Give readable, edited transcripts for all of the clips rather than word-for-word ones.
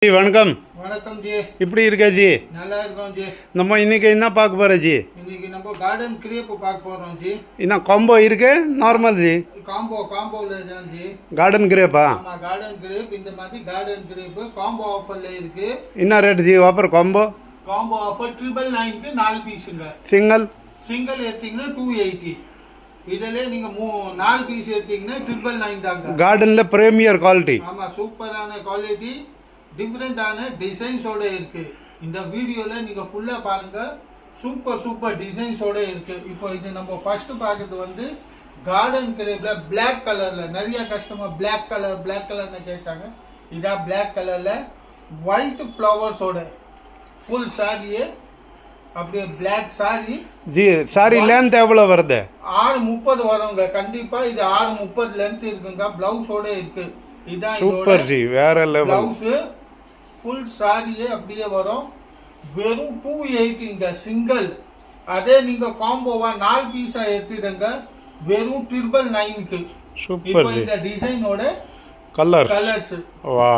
जी वणकम வணக்கம் ஜி. இப்படி இருக்கா ஜி? நல்லா இருக்கோம் ஜி. நம்ம இன்னைக்கு என்ன பார்க்க போறோம் ஜி? இன்னைக்கு நம்ம கார்டன் கிரேப் பார்க்க போறோம் ஜி. என்ன காம்போ இருக்கு நார்மல் ஜி? காம்போல தான் ஜி. கார்டன் கிரேப்பா? ஆமா, கார்டன் கிரேப். இந்த மாதிரி கார்டன் கிரேப் காம்போ ஆஃபர்ல இருக்கு. என்ன rate ji offer combo? Combo offer 999க்கு 4 பீஸ்ங்க. சிங்கிள் எடுத்தீங்கன்னா 280. இதலே நீங்க 4 பீஸ் எடுத்தீங்கன்னா 999 தாங்க. கார்டன்ல பிரீமியர் குவாலிட்டி. ஆமா, சூப்பரான குவாலிட்டி, டிஃப்ரெண்டான டிசைன்ஸோட இருக்கு. இந்த வீடியோல நீங்க ஃபுல்லா பாருங்க. சூப்பர் டிசைன்ஸோட இருக்கு. இப்போ இது நம்ம ஃபர்ஸ்ட் பார்க்கிறது வந்து கார்டன் கிரேப்ல பிளாக் கலர்ல. நிறைய கஸ்டமர் பிளாக் கலர்னு கேட்டாங்க. இதா பிளாக் கலர்ல ஒயிட் ஃப்ளவர்ஸோட ஃபுல் சாரியே அப்படியே பிளாக் சாரி ஜி. சாரி லென்த் எவ்வளவு வருது? 630 வருங்க. கண்டிப்பா இது 630 லென்த் இருக்குங்க. பிளவுஸோட இருக்கு. இதான் சூப்பர் ஜி, வேற லெவல். பிளவுஸ் ஃபுல் சாரியே அப்படியே வரும். வெறும் 280ங்க சிங்கிள். அதே நீங்க காம்போவா 4 பீஸா எடுத்துடுங்க, வெறும் 999க்கு. Super G. இந்த டிசைனோட கலர்ஸ் வா,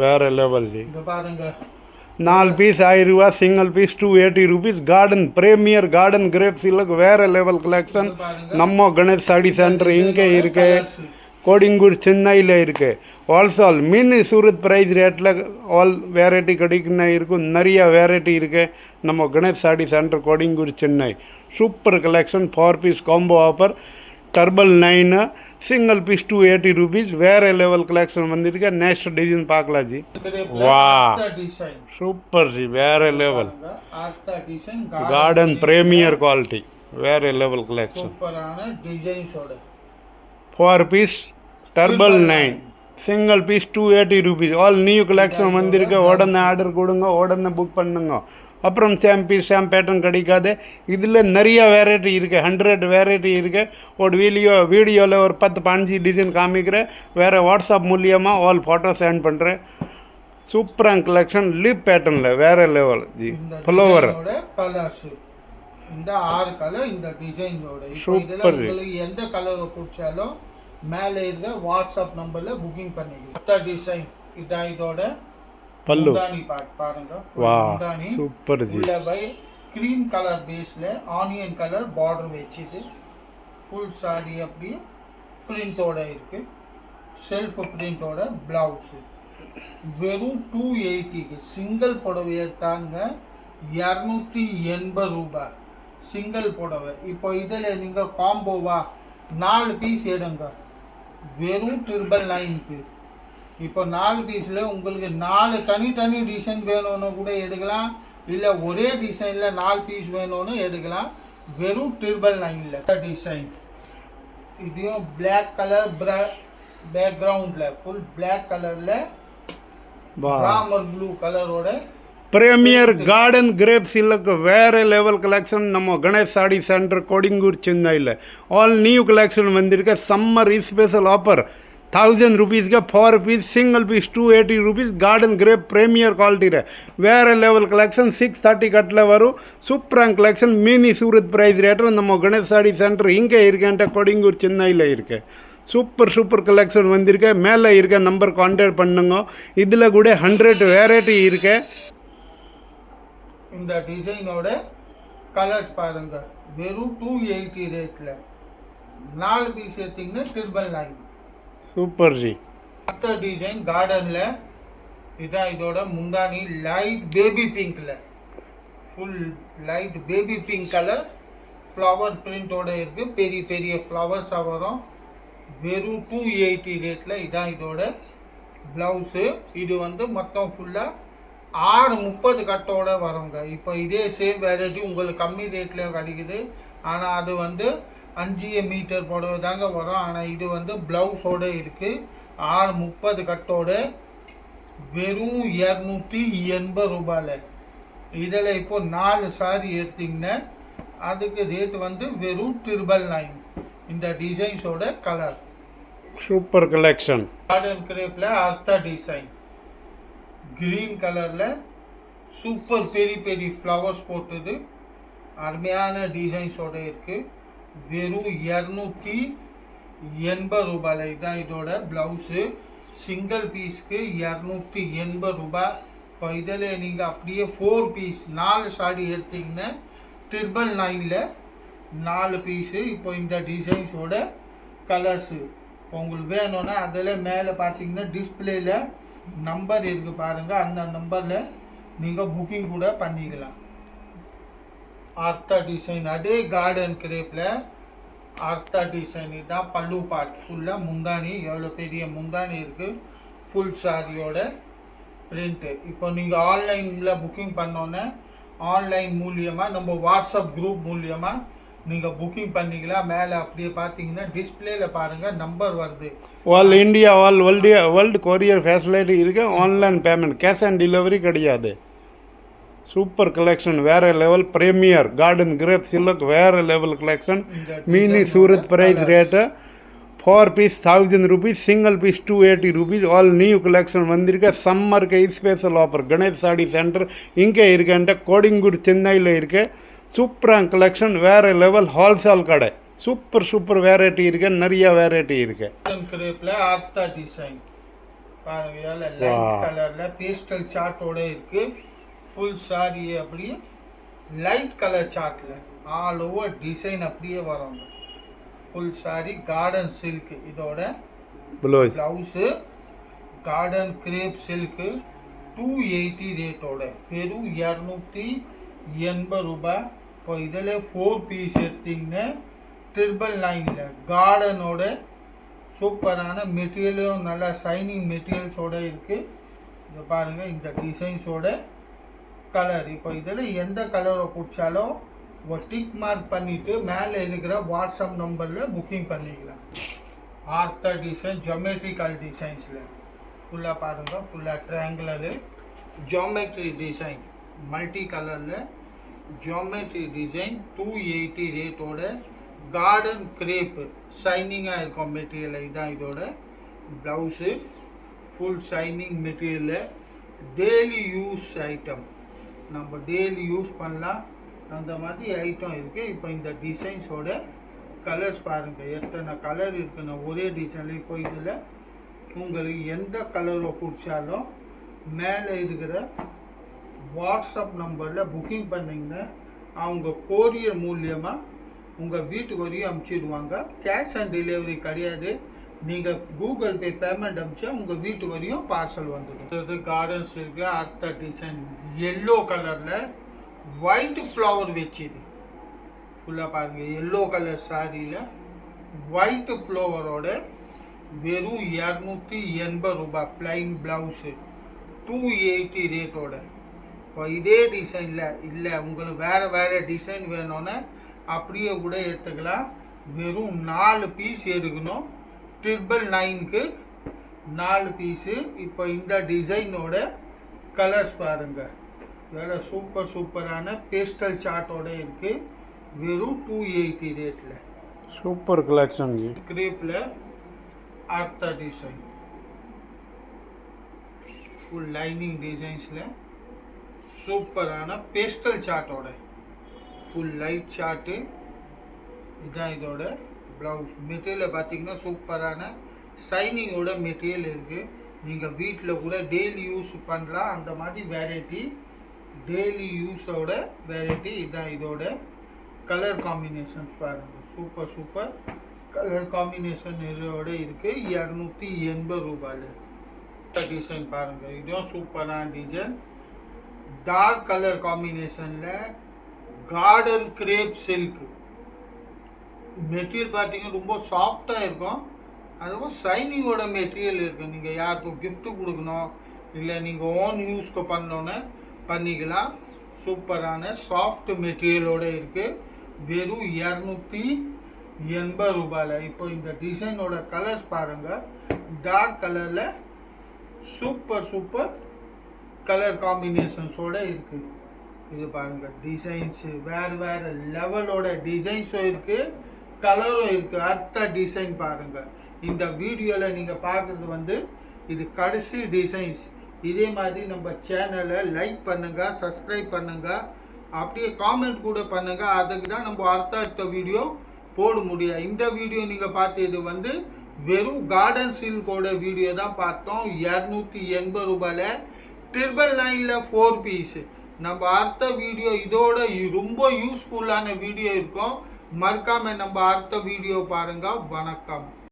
வேற லெவல் ஜி. இங்க பாருங்க, 4 பீஸ் 1000 ரூபாய், single piece 280 rupees. Garden premier garden grapes இல்ல வேற லெவல் கலெக்ஷன். நம்ம கணேஷ் சாடி சென்டர் இங்கே இருக்கு, கோடிங்கூர் சென்னையில் இருக்குது. ஆல் மினி சூரத் ப்ரைஸ் ரேட்டில் ஆல் வெரைட்டி கிடைக்குன்னா இருக்கும். நிறைய வெரைட்டி இருக்குது நம்ம கணேஷ் சாடி சென்டர் கோடிங்கூர் Chennai. Super collection. 4 piece combo offer 999, single piece 280 rupees. வேறு லெவல் கலெக்ஷன் வந்திருக்கு. நெக்ஸ்ட் டிசைன் பார்க்கலாம் ஜி. வா, சூப்பர் ஜி, வேறு லெவல். கார்டன் பிரீமியர் குவாலிட்டி, வேறு லெவல் கலெக்ஷன். சூப்பரான டிசைன்ஸோட 4 piece 999, single piece 280 rupees. All new collection வந்திருக்கு. உடனே ஆர்டர் கொடுங்க, உடனே புக் பண்ணுங்க. அப்புறம் சேம் பீஸ் சேம் பேட்டர்ன் கிடைக்காது. இதில் நிறைய வெரைட்டி இருக்குது, 100 வெரைட்டி இருக்குது. ஒரு வீடியோவில் ஒரு 10-15 டிசைன் காமிக்கிறேன். வேறு வாட்ஸ்அப் மூலியமாக ஆல் ஃபோட்டோ சென்ட் பண்ணுறேன். சூப்பரான கலெக்ஷன், லீப் பேட்டர்னில் வேறு லெவல் ஜி. ஃப்ளவர் கலர்ஸ் இந்த 6 கலர் இந்த டிசைனோட. சூப்பர். உங்களுக்கு எந்த கலரை பிடிச்சாலும் மேலே இருக்க வாட்ஸ்அப் நம்பர்ல புக்கிங் பண்ணிக்கலாம். டிசைன் இதான் இதோட பல்லு. பாருங்க, வா, சூப்பர் ஜி. உள்ள பை கிரீம் கலர் பேஸ்ல ஆனியன் கலர் பார்டர் வச்சுது. ஃபுல் சாரி அப்படி பிரிண்டோட இருக்கு. செல்ஃப் பிரிண்டோட பிளவுஸ். வெறும் 280க்கு சிங்கிள் புடவை எடுத்தாங்க 280 ரூபாய் சிங்கிள் புடவை. இப்போ இதில் நீங்கள் காம்போவா 4 பீஸ் எடுங்க, வெறும் 999க்கு. இப்போ 4 பீஸில் உங்களுக்கு 4 தனி டிசைன் வேணும்னு கூட எடுக்கலாம், இல்லை ஒரே டிசைனில் 4 பீஸ் வேணும்னு எடுக்கலாம். வெறும் 999ல் டிசைன். இதையும் பிளாக் கலர் பேக்ரவுண்டில் ஃபுல் பிளாக் கலரில் ராமர் ப்ளூ கலரோட பிரீமியர் கார்டன் கிரேப்ஸ் இல்லக்கு வேறு லெவல் கலெக்ஷன் நம்ம கணேஷ் சாடி சென்டர் கோடிங்கூர் சென்னையில். ஆல் நியூ கலெக்ஷன் வந்திருக்க. சம்மர் ஸ்பெஷல் ஆஃபர் 1000 rupeesக்கு 4 piece, single piece 280 rupees. Garden crepe premier குவாலிட்டியில் வேறு லெவல் கலெக்ஷன். 630 கட்டில் வரும். சூப்பரான கலெக்ஷன். மினி சூரத் ப்ரைஸ் ரேட்டில் நம்ம கணேஷ் சாடி சென்டர் இங்கே இருக்கேன்ட்ட கோடிங்கூர் சென்னையில் இருக்கு. சூப்பர் கலெக்ஷன் வந்திருக்க. மேலே இருக்க நம்பர் கான்டாக்ட் பண்ணுங்க. இதில் கூட 100 வெரைட்டி இருக்கு. இந்த டிசைனோட கலர்ஸ் பாருங்க. வெறும் 280 ரேட்டில் 4 பீஸ் எடுத்தீங்கன்னா 999. Super G. அடுத்த டிசைன் கார்டனில் இதான் இதோட முந்தானி. லைட் பேபி பிங்க்ல full light baby pink colour flower பிரிண்டோட இருக்கு. பெரிய ஃப்ளவர்ஸாக வரும். வெறும் 280 ரேட்டில். இதான் இதோட ப்ளவுஸு. இது வந்து மொத்தம் ஃபுல்லாக 630 கட்டோட வருங்க. இப்போ இதே சேம் வெரைட்டி உங்களுக்கு கம்மி ரேட்லேயும் கிடைக்குது. ஆனால் அது வந்து 5 மீட்டர் புடவை தாங்க வரும். ஆனால் இது வந்து ப்ளவுஸோடு இருக்குது. 630 கட்டோட வெறும் 280 ரூபாயில். இதில் இப்போ 4 சாரி எடுத்திங்கன்னா அதுக்கு ரேட் வந்து வெறும் 999. இந்த டிசைன்ஸோட கலர் சூப்பர் கலெக்ஷன். கார்டன் கிரேப்பில் அடுத்த டிசைன் கிரீன் கலரில் சூப்பர் பெரிய ஃப்ளவர்ஸ் போட்டது. அருமையான டிசைன்ஸோட இருக்குது. வெறும் 280 ரூபாயில். இதுதான் இதோட ப்ளவுஸு. சிங்கிள் பீஸ்க்கு 280 ரூபாய். இப்போ இதில் நீங்கள் அப்படியே 4 பீஸ் 4 சாரி எடுத்தீங்கன்னா 999ல் 4 பீஸு. இப்போ இந்த டிசைன்ஸோட கலர்ஸு உங்களுக்கு வேணும்னா அதில் மேலே பார்த்தீங்கன்னா டிஸ்பிளேயில் நம்பர் இருக்குது பாருங்கள், அந்த நம்பரில் நீங்கள் புக்கிங் கூட பண்ணிக்கலாம். ஆர்த்தா டிசைன் அதே கார்டன் கிரேப்பில் ஆர்த்தா டிசைன் இதுதான் பல்லு பார்ட். ஃபுல்லாக முந்தானி, எவ்வளோ பெரிய முந்தானி இருக்குது, ஃபுல் சாரியோட பிரிண்ட்டு. இப்போ நீங்கள் ஆன்லைனில் புக்கிங் பண்ணோன்னே ஆன்லைன் மூலியமாக நம்ம வாட்ஸ்அப் குரூப் மூலியமாக நீங்கள் புக்கிங் பண்ணிக்கலாம். மேலே அப்படியே பார்த்தீங்கன்னா டிஸ்பிளேயில் பாருங்கள் நம்பர் வருது. All India world courier facility இருக்குது. Online payment, cash on delivery கிடையாது. சூப்பர் கலெக்ஷன், வேறு level. Premier garden crepe silk வேறு level collection. Mini Surat price rate 4 piece 1000 rupees, single piece 280 rupees. All new collection வந்திருக்க. சம்மருக்கு special offer Ganesh sari centre இங்கே இருக்கேன்ட்ட கோடிங்கூர் சென்னையில் இருக்கு. சூப்பரான கலெக்ஷன், வேறு லெவல் ஹோல்சேல் கடை. சூப்பர் வெரைட்டி இருக்கு, நிறைய வெரைட்டி இருக்கு. கிரேப்பில் ஆர்த்தா டிசைன் பாருங்க, லைட் கலரில் பேஸ்டல் சார்ட்டோட இருக்குது. ஃபுல் சாரி அப்படியே லைட் கலர் சார்ட்டில் ஆல் ஓவர் டிசைன் அப்படியே வரும். ஃபுல் சாரி கார்டன் சில்க், இதோட ப்ளவுஸு கார்டன் கிரேப் சில்க்கு 280 ரேட்டோட வெறும் 280 ரூபாய். இப்போ இதில் 4 பீஸ் எடுத்திங்கன்னா 999ல் கார்டனோட சூப்பரான மெட்டீரியலும் நல்லா ஷைனிங் மெட்டீரியல்ஸோடு இருக்குது. இதை பாருங்கள், இந்த டிசைன்ஸோட கலர். இப்போ இதில் எந்த கலரை பிடிச்சாலும் ஒரு டிக் மார்க் பண்ணிவிட்டு மேலே இருக்கிற வாட்ஸ்அப் நம்பரில் புக்கிங் பண்ணிக்கலாம். ஆர்த்தா டிசைன் ஜியோமெட்ரிக்கல் டிசைன்ஸில் ஃபுல்லாக பாருங்கள், ஃபுல்லாக ட்ரையாங்குலரு ஜியோமெட்ரி டிசைன் மல்டி கலரில் ஜியோமெட்ரி டிசைன் 280 ரேட்டோட கார்டன் கிரேப்பு ஷைனிங்காக இருக்கும் மெட்டீரியல். இதுதான் இதோட ப்ளவுஸு, ஃபுல் ஷைனிங் மெட்டீரியலில். டெய்லி யூஸ் ஐட்டம், நம்ம டெய்லி யூஸ் பண்ணலாம் அந்த மாதிரி ஐட்டம் இருக்குது. இப்போ இந்த டிசைன்ஸோட கலர்ஸ் பாருங்கள், எத்தனை கலர் இருக்குன்னு ஒரே டிசைனில். இப்போ இதில் உங்களுக்கு எந்த கலரை பிடிச்சாலும் மேலே இருக்கிற வாட்ஸ்அப் நம்பரில் புக்கிங் பண்ணிங்கன்னா அவங்க கொரியர் மூலியமாக உங்கள் வீட்டு வரையும் அனுப்பிச்சிடுவாங்க. கேஷ் ஆன் டெலிவரி கிடையாது. நீங்கள் கூகுள் பே பேமெண்ட் அனுப்பிச்சா உங்கள் வீட்டு வரையும் பார்சல் வந்துடும். கார்டன்ஸ் இருக்கிற ஆர்த்தா டிசைன் எல்லோ கலரில் ஒயிட் ஃப்ளவர் வச்சுது. ஃபுல்லாக பாருங்கள், எல்லோ கலர் சாரியில் ஒயிட் ஃப்ளவரோட வெறும் 280 ரூபாய். Plain blouse 280 ரேட்டோட. இப்போ இதே டிசைனில் இல்லை உங்களுக்கு வேறு டிசைன் வேணும்னா அப்படியே கூட எடுத்துக்கலாம். வெறும் 4 பீஸ் எடுக்கணும். 999க்கு 4 பீஸு. இப்போ இந்த டிசைனோட கலர்ஸ் பாருங்கள், வேறு சூப்பரான பேஸ்டல் சார்ட்டோட இருக்குது. வெறும் 280 ரேட்டில் சூப்பர் கலெக்ஷன். கிரேப்பில் ஆர்த்தா டிசைன் ஃபுல் லைனிங் டிசைன்ஸில் சூப்பரான பேஸ்டல் சார்ட்டோட ஃபுல் லைட் சார்ட்டு. இதுதான் இதோட ப்ளவுஸ். மெட்டீரியல் பார்த்திங்கன்னா சூப்பரான ஷைனிங்கோட மெட்டீரியல் இருக்குது. நீங்கள் வீட்டில் கூட டெய்லி யூஸ் பண்ணலாம். அந்த மாதிரி வெரைட்டி, டெய்லி யூஸோட வெரைட்டி. இதுதான் இதோட கலர் காம்பினேஷன்ஸ் பாருங்கள், சூப்பர் கலர் காம்பினேஷன் இதோட இருக்குது. 280 ரூபாயில் டிசைன் பாருங்கள், இதுவும் சூப்பரான டிசைன். டார்க் கலர் காம்பினேஷனில் கார்டன் கிரேப் சில்க் மெட்டீரியல் பார்த்தீங்கன்னா ரொம்ப சாஃப்டாக இருக்கும். அதுவும் ஷைனிங்கோட மெட்டீரியல் இருக்குது. நீங்கள் யாருக்கும் கிஃப்ட்டு கொடுக்கணும் இல்லை நீங்கள் ஓன் யூஸ்க்கு பண்ணோன்னு பண்ணிக்கலாம். சூப்பரான சாஃப்ட் மெட்டீரியலோடு இருக்குது. வெறும் 280 ரூபாயில். இப்போ இந்த டிசைனோட கலர்ஸ் பாருங்கள், டார்க் கலரில் சூப்பர் கலர் காம்பினேஷன்ஸோடு இருக்குது. இது பாருங்கள், டிசைன்ஸு வேறு லெவலோட டிசைன்ஸும் இருக்குது, கலரும் இருக்குது. அடுத்த டிசைன் பாருங்கள். இந்த வீடியோவில் நீங்கள் பார்க்குறது இது கடைசி டிசைன்ஸ். இதே மாதிரி நம்ம சேனலை லைக் பண்ணுங்கள், சப்ஸ்கிரைப் பண்ணுங்கள், அப்படியே காமெண்ட் கூட பண்ணுங்கள். அதுக்கு தான் நம்ம அடுத்த வீடியோ போட முடியும். இந்த வீடியோ நீங்கள் பார்த்தது வெறும் கார்டன் சில்கோட வீடியோ தான் பார்த்தோம். 280 ரூபாயில் 999ல் 4 பீஸ். நம்ம அடுத்த வீடியோ இதோட ரொம்ப யூஸ்ஃபுல்லான வீடியோ இருக்கும். மறக்காம நம்ம அடுத்த வீடியோ பாருங்க. வணக்கம்.